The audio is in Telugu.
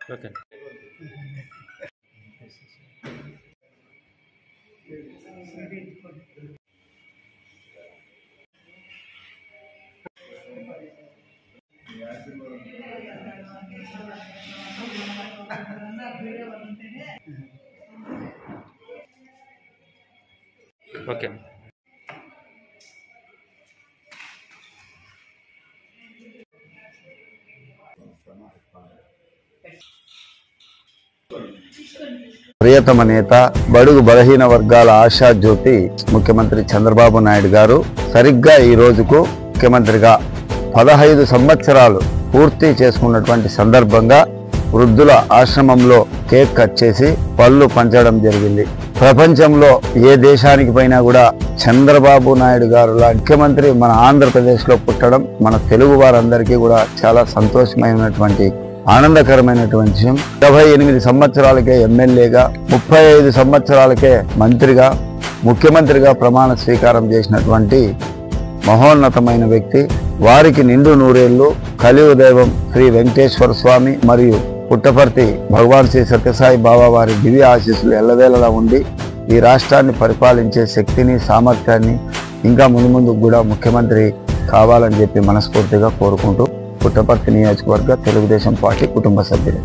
Okay. Okay. ప్రియతమ నేత బడుగు బలహీన వర్గాల ఆశా జ్యోతి ముఖ్యమంత్రి చంద్రబాబు నాయుడు గారు సరిగ్గా ఈ రోజుకు ముఖ్యమంత్రిగా 15 సంవత్సరాలు పూర్తి చేసుకున్నటువంటి సందర్భంగా వృద్ధుల ఆశ్రమంలో కేక్ కట్ చేసి పళ్ళు పంచడం జరిగింది. ప్రపంచంలో ఏ దేశానికి పోయినా కూడా చంద్రబాబు నాయుడు గారు ముఖ్యమంత్రి మన ఆంధ్రప్రదేశ్లో పుట్టడం మన తెలుగు వారందరికీ కూడా చాలా సంతోషమైనటువంటి ఆనందకరమైనటువంటి విషయం. 78 సంవత్సరాలకే ఎమ్మెల్యేగా 35 సంవత్సరాలకే మంత్రిగా ముఖ్యమంత్రిగా ప్రమాణ స్వీకారం చేసినటువంటి మహోన్నతమైన వ్యక్తి. వారికి నిండు నూరేళ్లు కలియుగ దైవం శ్రీ వెంకటేశ్వర స్వామి మరియు పుట్టపర్తి భగవాన్ శ్రీ సత్యసాయి బాబా వారి దివ్య ఆశీస్సులు ఎల్లవేళలా ఉండి ఈ రాష్ట్రాన్ని పరిపాలించే శక్తిని సామర్థ్యాన్ని ఇంకా ముందు కూడా ముఖ్యమంత్రి కావాలని చెప్పి మనస్ఫూర్తిగా కోరుకుంటూ పుట్టపర్తి నియోజకవర్గ తెలుగుదేశం పార్టీ కుటుంబ సభ్యులు.